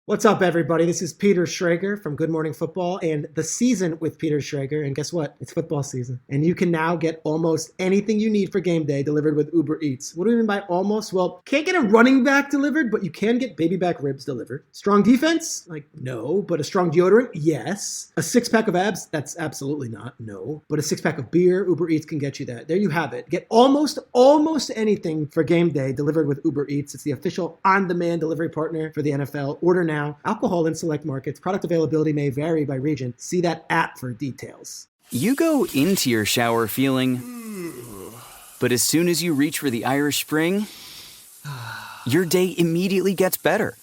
What's up, everybody? This is Peter Schrager from Good Morning Football and the season with Peter Schrager. And guess what? It's football season. And you can now get almost anything you need for game day delivered with Uber Eats. What do we mean by almost? Well, can't get a running back delivered, but you can get baby back ribs delivered. Strong defense? Like, no. But a strong deodorant? Yes. A six-pack of abs? That's absolutely not. No. But a six-pack of beer? Uber Eats can get you that. There you have it. Get almost anything for game day delivered with Uber Eats. It's the official on-demand delivery partner for the NFL. Order now. Alcohol in select markets. Product availability may vary by region. See that app for details. You go into your shower feeling, but as soon as you reach for the Irish Spring, your day immediately gets better.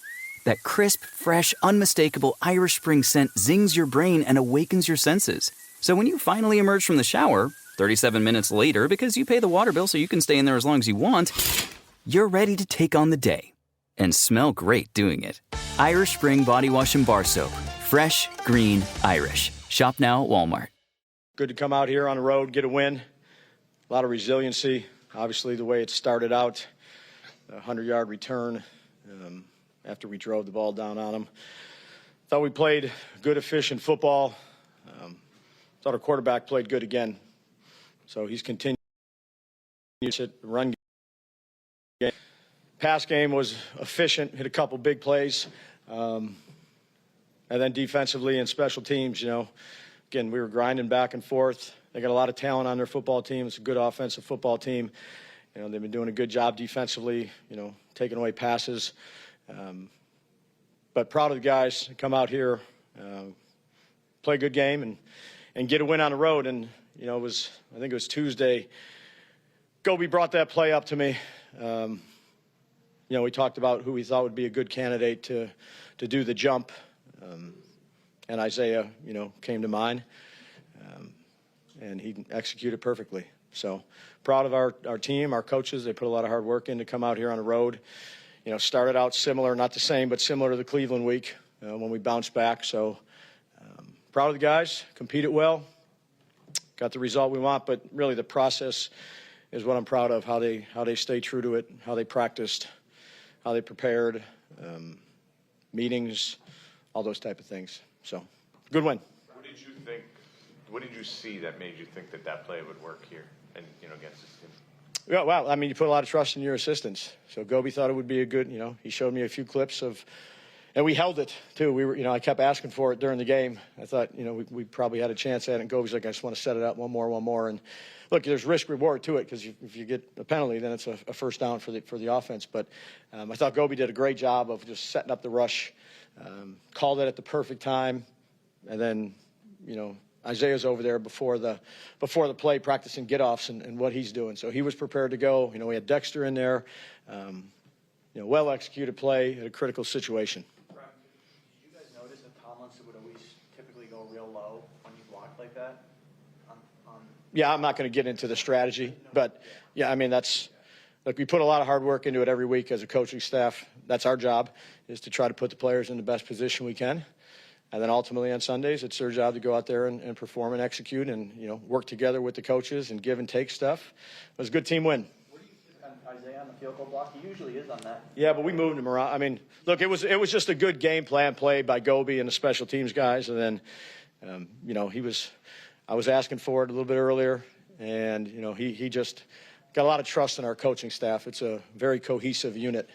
That crisp, fresh, unmistakable Irish Spring scent zings your brain and awakens your senses. So when you finally emerge from the shower, 37 minutes later, because you pay the water bill so you can stay in there as long as you want, you're ready to take on the day and smell great doing it. Irish Spring Body Wash and Bar Soap. Fresh, green, Irish. Shop now at Walmart. Good to come out here on the road, get a win. A lot of resiliency. Obviously, the way it started out, a 100-yard return after we drove the ball down on them. Thought we played good, efficient football. Thought our quarterback played good again. So he's continued to run game. Pass game was efficient, hit a couple big plays. And then defensively and special teams, again, we were grinding back and forth. They got a lot of talent on their football team. It's a good offensive football team. They've been doing a good job defensively, taking away passes. But proud of the guys to come out here, play a good game and get a win on the road. And, I think it was Tuesday, Goby brought that play up to me. We talked about who we thought would be a good candidate to do the jump. And Isaiah, came to mind. And he executed perfectly. So proud of our team, our coaches. They put a lot of hard work in to come out here on the road. Started out similar, not the same, but similar to the Cleveland week when we bounced back. So proud of the guys, competed well, got the result we want. But really the process is what I'm proud of, how they stay true to it, how they practiced, how they prepared, meetings, all those type of things. So, good win. What did you think? What did you see that made you think that play would work here and against this team? Yeah, well, you put a lot of trust in your assistants. So Goby thought it would be a good. He showed me a few clips of, and we held it too. We were, I kept asking for it during the game. I thought, we probably had a chance at it. And Goby's like, I just want to set it up one more. And look, there's risk reward to it because if you get a penalty, then it's a first down for the offense. But I thought Goby did a great job of just setting up the rush, called it at the perfect time, and then Isaiah's over there before the play practicing get-offs and what he's doing. So he was prepared to go. We had Dexter in there, well-executed play at a critical situation. Brian, did you guys notice that Tomlinson would always typically go real low when you block like that? Yeah, I'm not going to get into the strategy, but yeah, that's we put a lot of hard work into it every week as a coaching staff. That's our job, is to try to put the players in the best position we can. And then ultimately on Sundays, it's their job to go out there and perform and execute and, work together with the coaches and give and take stuff. It was a good team win. What do you think on Isaiah on the field goal block? He usually is on that. Yeah, but we moved him around. Look, it was just a good game plan played by Goby and the special teams guys. And then, I was asking for it a little bit earlier. And, he just got a lot of trust in our coaching staff. It's a very cohesive unit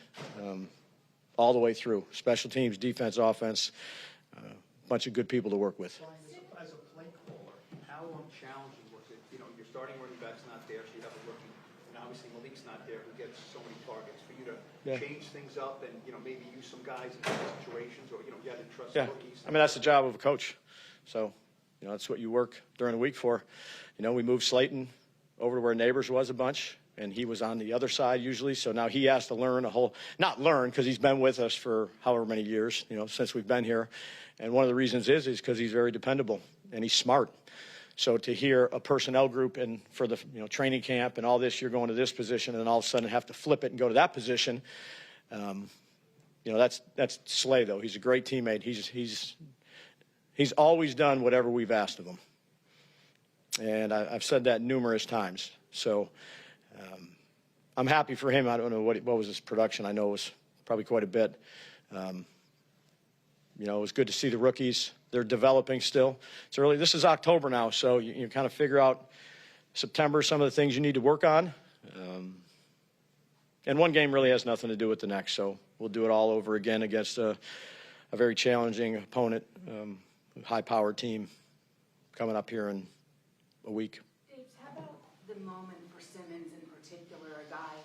all the way through. Special teams, defense, offense. Bunch of good people to work with. As a play caller, how challenging was it? Your starting running back's not there, so you have a rookie, and obviously Malik's not there, who gets so many targets. For you to change things up and maybe use some guys in different situations, or you had to trust rookies. That's the job of a coach. So, that's what you work during the week for. We moved Slayton over to where Neighbors was a bunch, and he was on the other side usually. So now he has to learn not learn because he's been with us for however many years, since we've been here. And one of the reasons is because he's very dependable and he's smart. So to hear a personnel group and for the training camp and all this, you're going to this position and then all of a sudden have to flip it and go to that position. That's Slay though. He's a great teammate. He's always done whatever we've asked of him. And I've said that numerous times. So I'm happy for him. I don't know what was his production. I know it was probably quite a bit. You know, it was good to see the rookies. They're developing still. It's early. This is October now, so you kind of figure out September some of the things you need to work on. And one game really has nothing to do with the next, so we'll do it all over again against a very challenging opponent, high-powered team coming up here in a week. Dave, how about the moment for Simmons in particular, a guy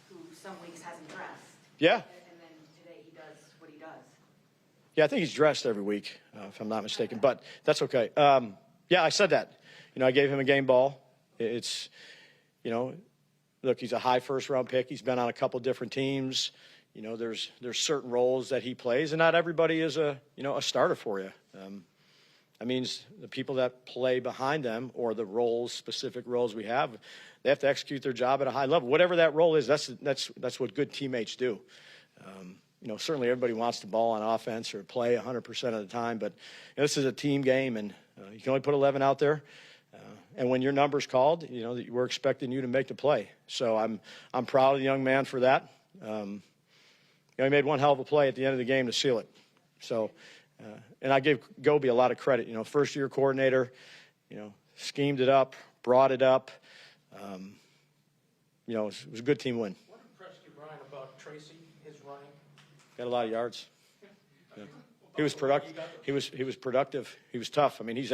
who some weeks hasn't dressed? Yeah. And then today he does what he does. Yeah, I think he's dressed every week, if I'm not mistaken, but that's okay. Yeah, I said that. You know, I gave him a game ball. It's, you know, look, he's a high first-round pick. He's been on a couple different teams. You know, there's certain roles that he plays, and not everybody is a starter for you. That means the people that play behind them, or the roles, specific roles we have, they have to execute their job at a high level. Whatever that role is, that's what good teammates do. You know, certainly everybody wants the ball on offense or play 100% of the time, but you know, this is a team game, and you can only put 11 out there. And when your number's called, you know, we're expecting you to make the play. So I'm proud of the young man for that. You know, he made one hell of a play at the end of the game to seal it. So, and I give Goby a lot of credit. You know, first-year coordinator, you know, schemed it up, brought it up. You know, it was a good team win. What impressed you, Brian, about Tracy, his running? Got a lot of yards. Yeah. He was productive. He was productive. He was tough. I mean, he's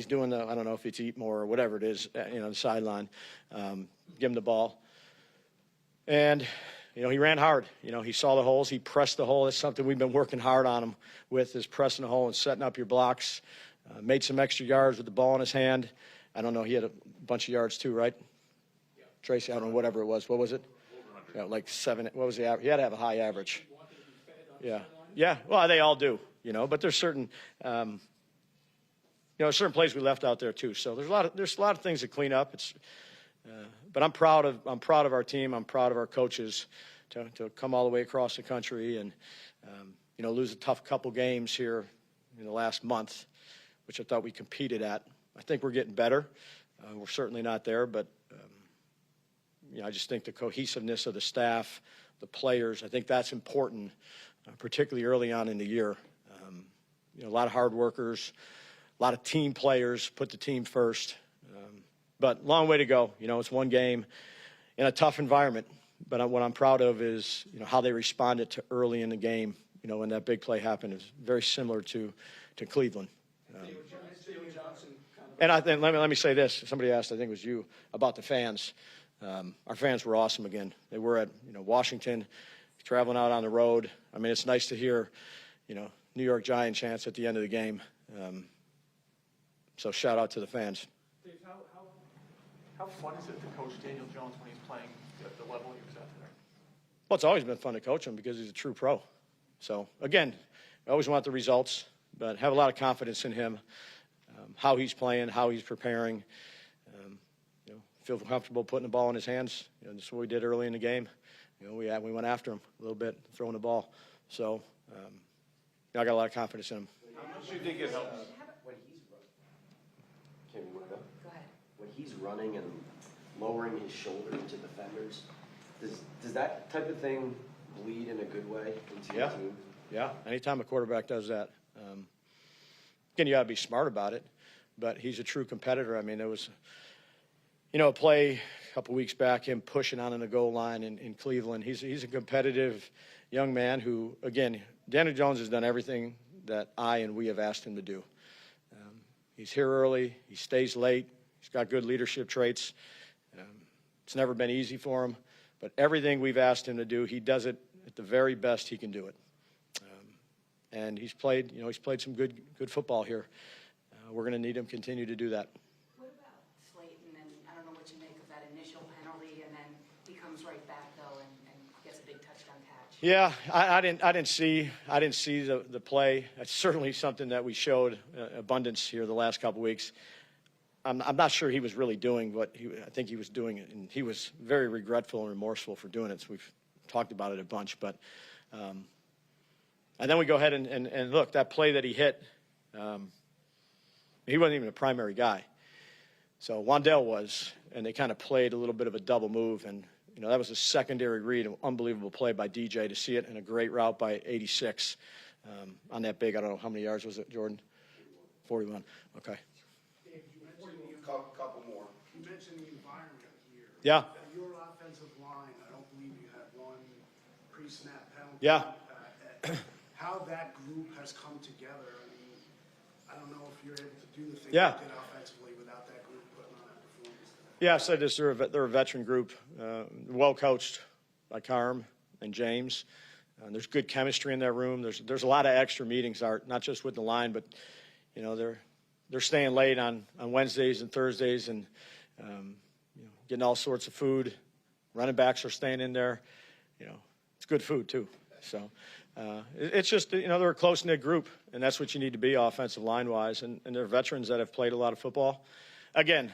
doing the, I don't know if it's eat more or whatever it is, you know, the sideline. Give him the ball. And, you know, he ran hard. You know, he saw the holes. He pressed the hole. That's something we've been working hard on him with, is pressing the hole and setting up your blocks. Made some extra yards with the ball in his hand. I don't know. He had a bunch of yards too, right? Yeah. Tracy, I don't know, whatever it was. What was it? Yeah, like 7. What was the average? He had to have a high average. Yeah. Yeah. Well, they all do, you know, but there's certain, you know, certain plays we left out there too. So there's a lot of things to clean up. It's, but I'm proud of our team. I'm proud of our coaches to come all the way across the country and, you know, lose a tough couple games here in the last month, which I thought we competed at. I think we're getting better. We're certainly not there, but, you know, I just think the cohesiveness of the staff, the players, I think that's important, particularly early on in the year. You know, a lot of hard workers, a lot of team players, put the team first. But long way to go. You know, it's one game in a tough environment. But what I'm proud of is, you know, how they responded to early in the game. You know, when that big play happened, it was very similar to Cleveland. And I think, let me say this. Somebody asked, I think it was you, about the fans. Our fans were awesome again. They were at, you know, Washington, traveling out on the road. I mean, it's nice to hear, you know, New York Giant chants at the end of the game. So shout out to the fans. Dave, how fun is it to coach Daniel Jones when he's playing at the level he was at today? Well, it's always been fun to coach him because he's a true pro. So, again, I always want the results, but have a lot of confidence in him, how he's playing, how he's preparing. You know, feel comfortable putting the ball in his hands. You know, this is what we did early in the game. You know, we went after him a little bit, throwing the ball. So, you know, I got a lot of confidence in him. How much do you think it helps? Go ahead. When he's running and lowering his shoulder into defenders, does that type of thing bleed in a good way into your team? Yeah, anytime a quarterback does that. Again, you got to be smart about it, but he's a true competitor. I mean, there was, you know, a play a couple weeks back, him pushing on the goal line in Cleveland. He's a competitive young man who, again, Daniel Jones has done everything that I and we have asked him to do. He's here early. He stays late. He's got good leadership traits. It's never been easy for him, but everything we've asked him to do, he does it at the very best he can do it. And he's played some good football here. We're going to need him to continue to do that. What about Slayton? And I don't know what you make of that initial penalty, and then he comes right back though and gets a big touchdown catch. Yeah, I didn't see the play. That's certainly something that we showed abundance here the last couple weeks. I'm not sure he was really doing what I think he was doing, and he was very regretful and remorseful for doing it. So we've talked about it a bunch, but and then we go ahead and look, that play that he hit, he wasn't even a primary guy. So Wandell was, and they kind of played a little bit of a double move, and you know that was a secondary read, an unbelievable play by DJ to see it, and a great route by 86. on that big. I don't know, how many yards was it, Jordan? 41. Okay. Dave, you mentioned couple more. You mentioned the environment here. Yeah. Your offensive line, I don't believe you had one pre-snap penalty. Yeah. How that group has come together. I mean, I don't know if you're able to do the thing Yeah. you did offensively without that group putting on that performance today. Yeah, I said this. They're a veteran group, well coached by Carm and James. There's good chemistry in that room. There's a lot of extra meetings, Art, not just with the line, but they're staying late on Wednesdays and Thursdays and getting all sorts of food. Running backs are staying in there. It's good food too. So it's just they're a close knit group, and that's what you need to be offensive line wise. And they're veterans that have played a lot of football. Again,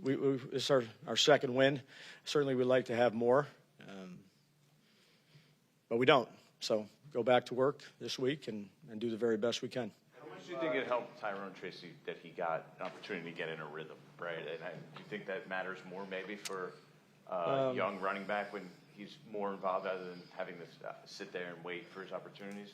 it's our second win. Certainly, we'd like to have more, but we don't. So go back to work this week and do the very best we can. How much do you think it helped Tyrone Tracy that he got an opportunity to get in a rhythm, right? And do you think that matters more maybe for a young running back when he's more involved rather than having to sit there and wait for his opportunities?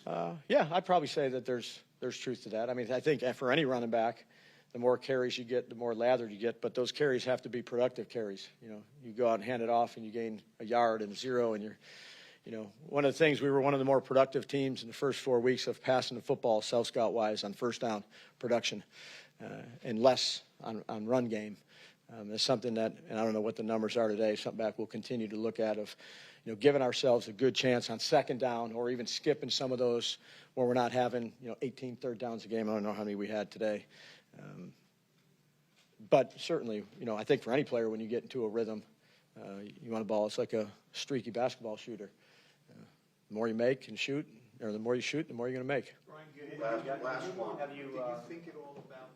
Yeah, I'd probably say that there's truth to that. I mean, I think for any running back, the more carries you get, the more lathered you get. But those carries have to be productive carries. You go out and hand it off and you gain a yard and 0, and you're one of the things, we were one of the more productive teams in the first 4 weeks of passing the football, self-scout-wise, on first down production, and less on run game. It's something that, and I don't know what the numbers are today, something back we'll continue to look at of, giving ourselves a good chance on second down or even skipping some of those where we're not having, 18 third downs a game. I don't know how many we had today. But certainly, I think for any player, when you get into a rhythm, you want a ball. It's like a streaky basketball shooter. The more you make and shoot, or the more you shoot, the more you're going to make. Brian, Last one. did you think at all about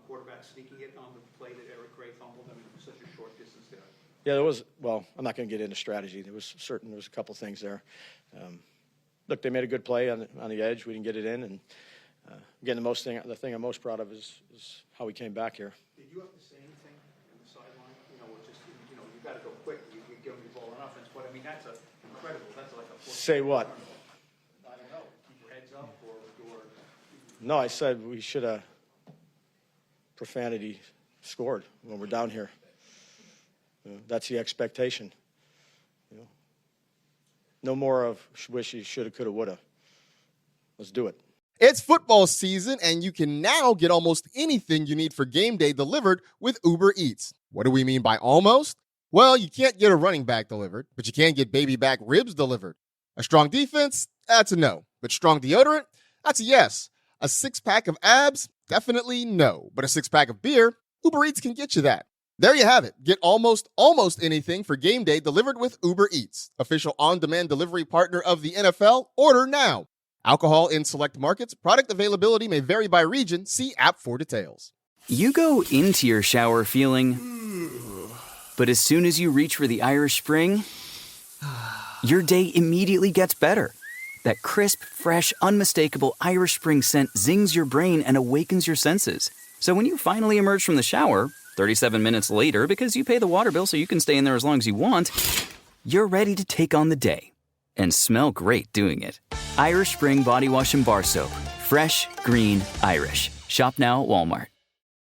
quarterback sneaking it on the play that Eric Gray fumbled? I mean, it was such a short distance there. Yeah, there was. Well, I'm not going to get into strategy. There was a couple things there. Look, they made a good play on the edge. We didn't get it in, and again, the thing I'm most proud of is how we came back here. Did you have to say anything on the sideline? You got to go quick. You give them the ball on offense, but I mean, that's incredible. That's like a. Say what? I don't know. Keep your heads up, or. No, I said we should have profanity scored when we're down here. That's the expectation. No more of wishy, shoulda, coulda, woulda. Let's do it. It's football season, and you can now get almost anything you need for game day delivered with Uber Eats. What do we mean by almost? Well, you can't get a running back delivered, but you can get baby back ribs delivered. A strong defense? That's a no. But strong deodorant? That's a yes. A six-pack of abs? Definitely no. But a six-pack of beer? Uber Eats can get you that. There you have it. Get almost anything for game day delivered with Uber Eats. Official on-demand delivery partner of the NFL. Order now. Alcohol in select markets. Product availability may vary by region. See app for details. You go into your shower feeling, but as soon as you reach for the Irish Spring, your day immediately gets better. That crisp, fresh, unmistakable Irish Spring scent zings your brain and awakens your senses. So when you finally emerge from the shower, 37 minutes later, because you pay the water bill so you can stay in there as long as you want, you're ready to take on the day and smell great doing it. Irish Spring Body Wash and Bar Soap. Fresh, green, Irish. Shop now at Walmart.